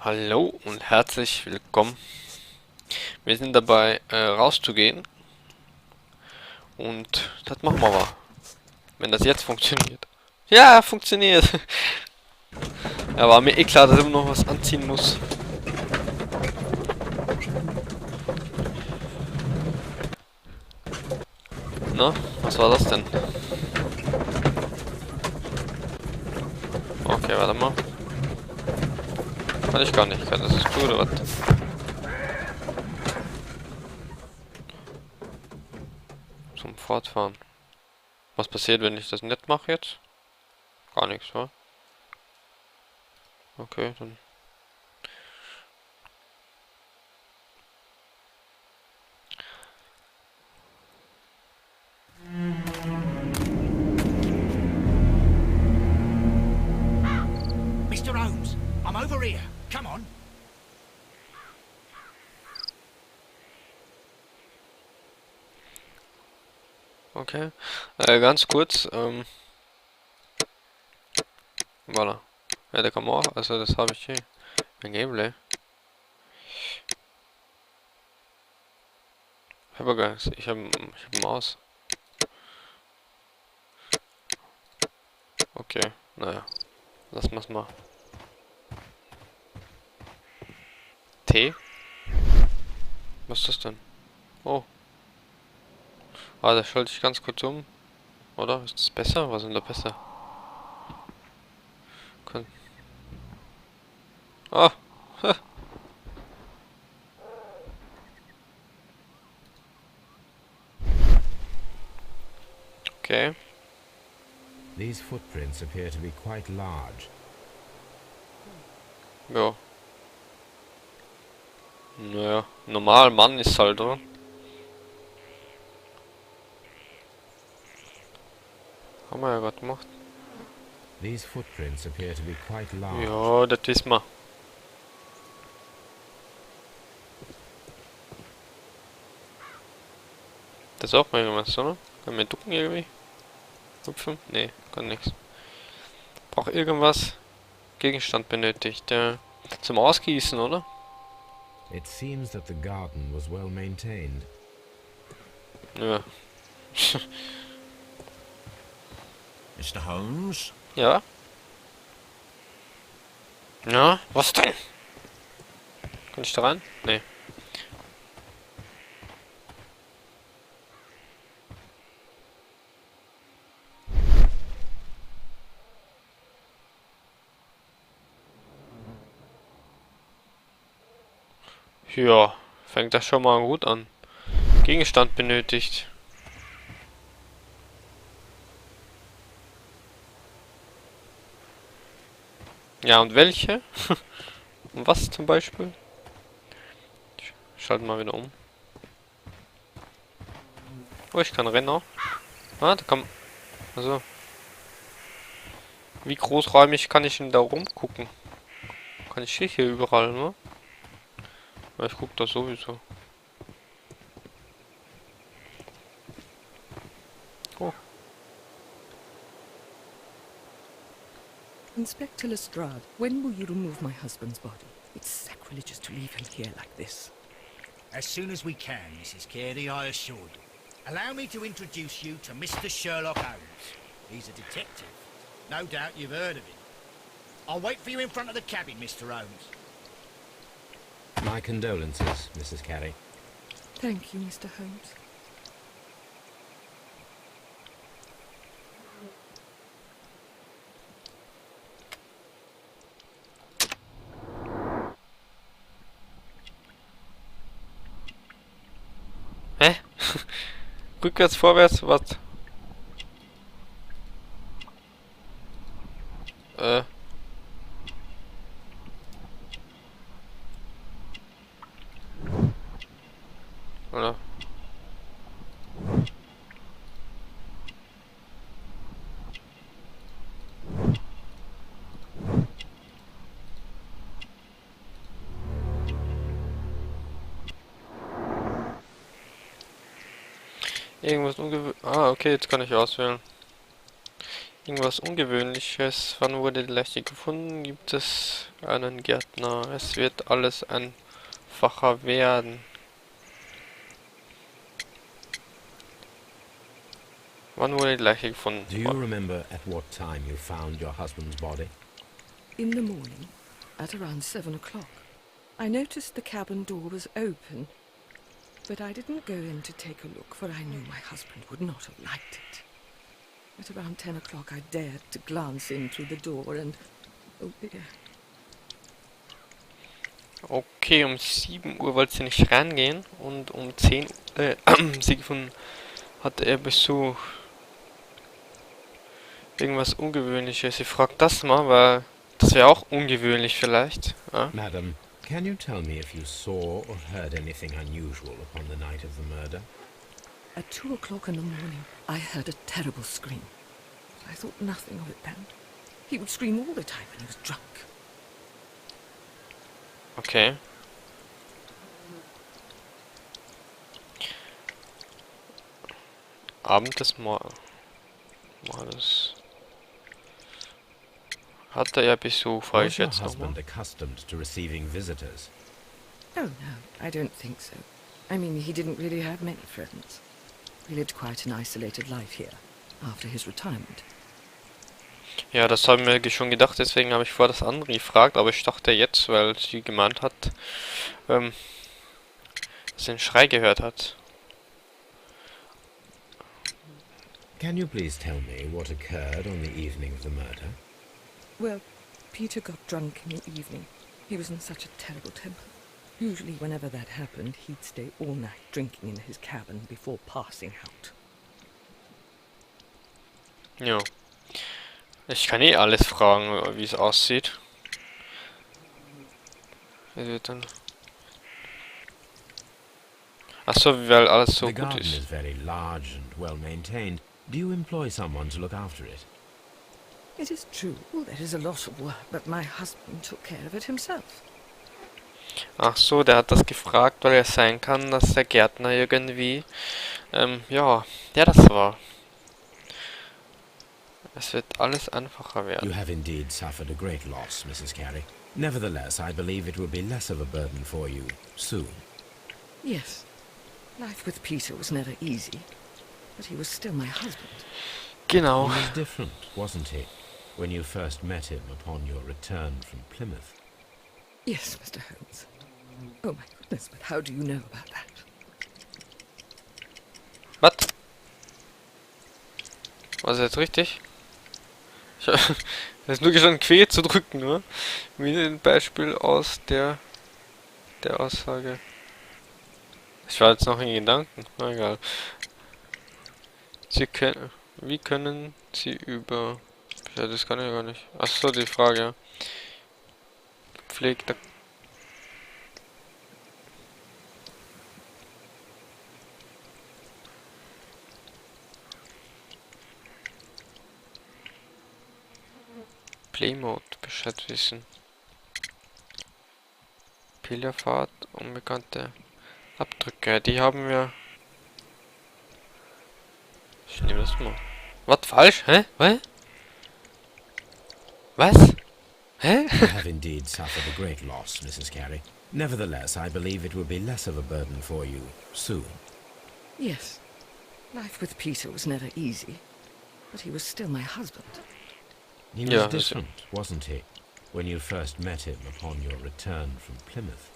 Hallo und herzlich willkommen. Wir sind dabei, rauszugehen. Und das machen wir mal. Wenn das jetzt funktioniert. Ja, funktioniert. Ja, war mir eh klar, dass ich immer noch was anziehen muss. Na, was war das denn? Okay, warte mal. Kann ich gar nicht. Kann das ist zu oder was? Zum Fortfahren. Was passiert, wenn ich das nicht mache jetzt? Gar nichts, wa? Okay, dann. Mr. Holmes, I'm over here. Come on. Okay. Ganz kurz, voilà. Ja, der kann man auch, also das habe ich hier. Ein Gameplay. Ich habe gar nichts. Ich habe Maus. Okay, naja. Lass mal's mal. T? Was ist das denn? Oh. Ah, da schalte ich ganz kurz um. Oder? Ist das besser? Was ist denn da besser? Kann. Ah! Okay. These footprints appear to be quite large. Ja. Naja. Normal, Mann ist halt, oder? Haben wir ja gerade gemacht. These footprints appear to be quite large. Ja, das wissen wir. Das ist auch mal irgendwas, oder? Kann man ducken irgendwie? Hüpfen? Nee, kann nix. Braucht irgendwas. Gegenstand benötigt. Zum Ausgießen, oder? It seems that the garden was well maintained. Ja. Mr. Holmes? Ja? Ja? Was denn? Kann ich da rein? Nee. Ja, fängt das schon mal gut an. Gegenstand benötigt. Ja, und welche? Und was zum Beispiel? Ich schalte mal wieder um. Oh, ich kann rennen auch. Ah, da kann... Also. Wie großräumig kann ich denn da rumgucken? Kann ich hier überall, ne? Ja, ich guck da sowieso. Oh. Inspector Lestrade, when will you remove my husband's body? It's sacrilegious to leave him here like this. As soon as we can, Mrs. Carey, I assure you. Allow me to introduce you to Mr. Sherlock Holmes. He's a detective. No doubt you've heard of him. I'll wait for you in front of the cabin, Mr. Holmes. My condolences, Mrs. Carey. Thank you, Mr. Holmes. Hä? Rückwärts, vorwärts, was? Äh. Oder? Irgendwas ungewöhnliches. Ah, okay, jetzt kann ich auswählen. Irgendwas Ungewöhnliches. Wann wurde die Leiche gefunden? Gibt es einen Gärtner. Es wird alles einfacher werden. Wann wurde die Leiche gefunden? Do you remember at what time you found your husband's body? In the morning, at around 7 o'clock, I noticed the cabin door was open, but I didn't go in to take a look, for I knew my husband would not have liked it. At around 10 o'clock, I dared to glance in through the door and... oh dear. Okay, um 7 Uhr wollte sie nicht reingehen und um 10 Uhr, sie gefunden, hatte er Besuch. Irgendwas Ungewöhnliches. Sie fragt das mal, weil das wäre auch ungewöhnlich vielleicht. Ja? Madam, can you tell me if you saw or heard anything unusual upon the night of the murder? At 2 o'clock in the morning, I heard a terrible scream. I thought nothing of it then. He would scream all the time when he was drunk. Okay. Abend des Mordes. Hatte er Besuch, frage Was ich your jetzt nochmal. husband accustomed to receiving visitors? Oh, no, I don't think so. I mean, he didn't really have many friends. He lived quite an isolated life here, after his retirement. Ja, das habe ich mir schon gedacht, deswegen habe ich vor das andere gefragt, aber ich dachte jetzt, weil sie gemeint hat, dass sie einen Schrei gehört hat. Can you please tell me what occurred on the evening of the murder? Well, Peter got drunk in the evening. He was in such a terrible temper. Usually whenever that happened, he'd stay all night drinking in his cabin before passing out. Ja. Ich kann eh alles fragen, wie es aussieht. Also dann. Achso, weil alles so The gut garden is ist. very large and well maintained. Do you employ someone to look after it? It is true, there is a lot of work, but my husband took care of it himself. Ach so, der hat das gefragt, weil es sein kann, dass der Gärtner irgendwie, ja, der das war. Es wird alles einfacher werden. You have indeed suffered a great loss, Mrs. Carey. Nevertheless, I believe it will be less of a burden for you soon. Yes, life with Peter was never easy, but he was still my husband. Genau. He was different, wasn't he, when you first met him upon your return from Plymouth? Yes, Mr. Holmes. Oh my goodness, but how do you know about that? Was? War das jetzt richtig? Ich habe es nur gestanden, Q zu drücken, nur. Wie ein Beispiel aus der Aussage. Ich war jetzt noch in Gedanken. Na egal. Wie können Sie über... Ja, das kann ich gar nicht. Achso, die Frage. Gepflegter... Playmode, Bescheid wissen. Pilgerfahrt, unbekannte Abdrücke, die haben wir... Ich nehme das mal. Was? Falsch? Hä? Was? Was? Hä? You have indeed suffered a great loss, Mrs. Carey. Nevertheless, I believe it will be less of a burden for you soon. Yes, life with Peter was never easy, but he was still my husband. He was Yeah, different, wasn't he, when you first met him upon your return from Plymouth?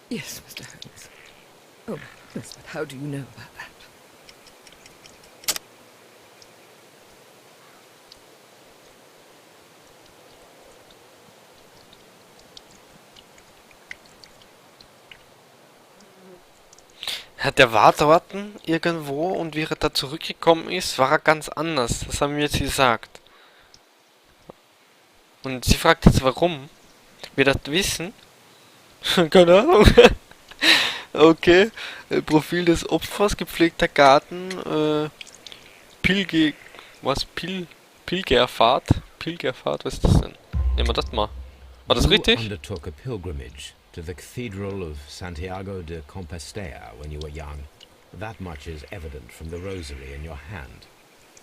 Yes, Mr. Holmes. Oh my goodness, but how do you know about that? Der war dort irgendwo und wie er da zurückgekommen ist, war er ganz anders. Das haben wir jetzt gesagt. Und sie fragt jetzt, warum wir das wissen. Keine Ahnung. Okay. Profil des Opfers, gepflegter Garten, Pilgerfahrt? Pilgerfahrt, was ist das denn? Nehmen wir das mal. War das You richtig? undertook a pilgrimage to the Cathedral of Santiago de Compostela when you were young. That much is evident from the rosary in your hand.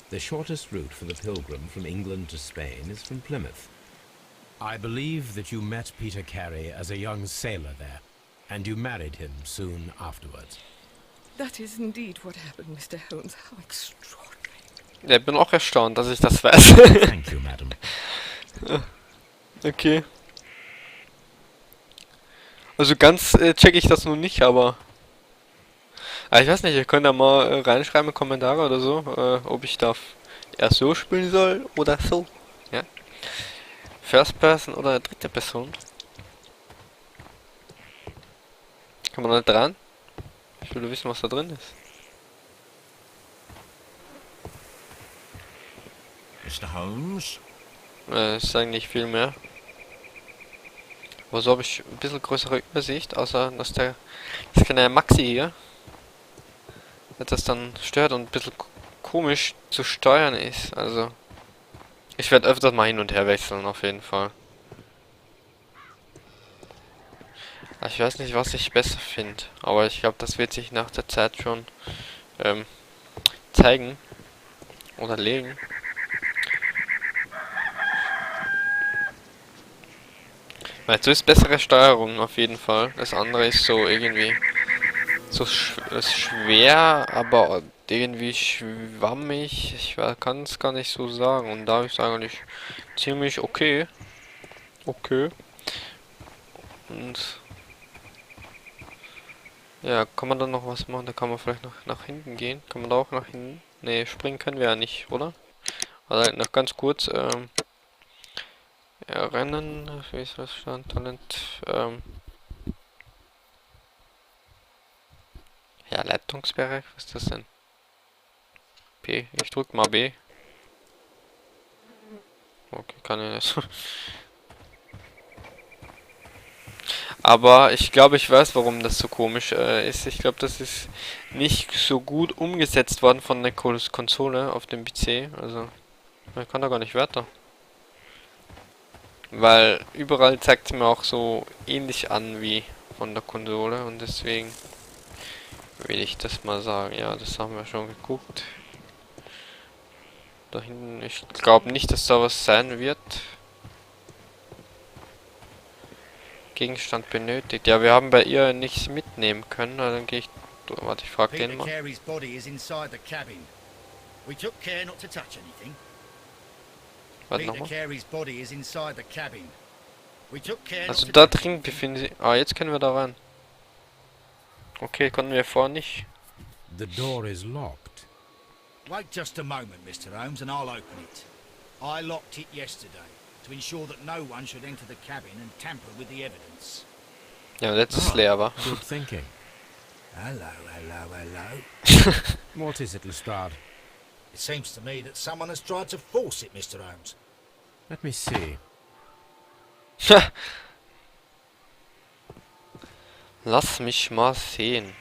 The shortest route for the pilgrim from England to Spain is from Plymouth. I believe that you met Peter Carey as a young sailor there, and you married him soon afterwards. That is indeed what happened, Mr. Holmes. How extraordinary. Ja, ich bin auch erstaunt, dass ich das weiß. Thank you, madam. Okay. Also ganz check ich das nun nicht, aber... ich weiß nicht, ihr könnt da mal reinschreiben in Kommentare oder so, ob ich da erst so spielen soll oder so. Ja. First Person oder dritte Person. Kann man da dran? Ich will wissen, was da drin ist. Mr. Holmes? Ist eigentlich viel mehr. Aber so habe ich ein bisschen größere Übersicht, außer dass der das kleine Maxi hier das dann stört und ein bisschen komisch zu steuern ist. Also ich werde öfters mal hin und her wechseln auf jeden Fall. Ich weiß nicht, was ich besser finde, aber ich glaube, das wird sich nach der Zeit schon zeigen oder legen. Weil so ist bessere Steuerung auf jeden Fall. Das andere ist so irgendwie so schwer, aber irgendwie schwammig. Ich kann es gar nicht so sagen. Und da ist eigentlich ziemlich okay. Okay. Und ja, kann man dann noch was machen? Da kann man vielleicht noch nach hinten gehen. Kann man da auch nach hinten? Ne, springen können wir ja nicht, oder? Also noch ganz kurz, ja, Rennen, wie ist das Stand? Talent, ja, Leitungsbereich, was ist das denn? P, ich drück mal B. Okay, kann ich nicht. Aber ich glaube, ich weiß, warum das so komisch ist. Ich glaube, das ist nicht so gut umgesetzt worden von der Konsole auf dem PC. Also, man kann da gar nicht weiter. Weil überall zeigt es mir auch so ähnlich an wie von der Konsole. Und deswegen will ich das mal sagen. Ja, das haben wir schon geguckt. Da hinten, ich glaube nicht, dass da was sein wird. Gegenstand benötigt. Ja, wir haben bei ihr nichts mitnehmen können. Also dann gehe ich... Warte, ich frage den mal. Carey's body is inside the cabin. We took care not to touch anything. Warte Peter nochmal. Carey's body is inside the cabin. We took care Also not da to drin befinden sie... Ah, jetzt können wir da rein. Okay, konnten wir vorher nicht. The door is locked. Wait just a moment, Mr. Holmes, and I'll open it. I locked it yesterday to ensure that no one should enter the cabin and tamper with the evidence. Ja, jetzt ist leer, war. Good thinking. Hello, hello, hello. What is it, Lestrade? It seems to me that someone has tried to force it, Mr. Holmes. Let me see. Lass mich mal sehen.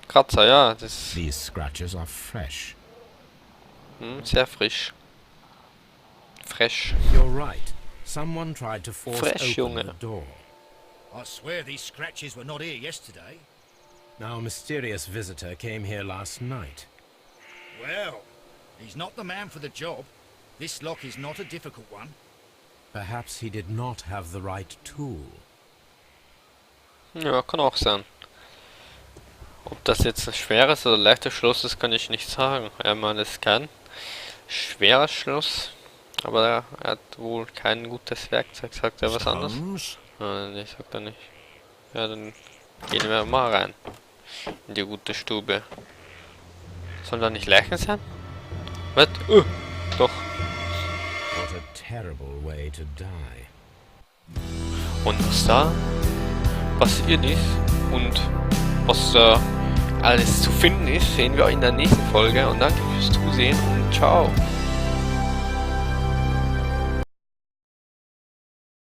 Kratzer, ja, das These scratches are fresh. ist sehr frisch. Fresh. You're right. Someone tried to force Fresh, open Junge. the door. I swear these scratches were not here yesterday. Now, a mysterious visitor came here last night. Well, he's not the man for the job. This lock is not a difficult one. Perhaps he did not have the right tool. Ja, kann auch sein. Ob das jetzt ein schweres oder leichtes Schloss ist, kann ich nicht sagen. Er meint, es ist kein schweres Schloss. Aber er hat wohl kein gutes Werkzeug. Sagt er was anderes? Holmes? Nee, sagt er nicht. Ja, dann gehen wir mal rein. In die gute Stube. Sollen da nicht Leichen sein? Was? Doch. What a terrible way to die. Und was da passiert ist und was da alles zu finden ist, sehen wir in der nächsten Folge. Und danke fürs Zusehen und ciao.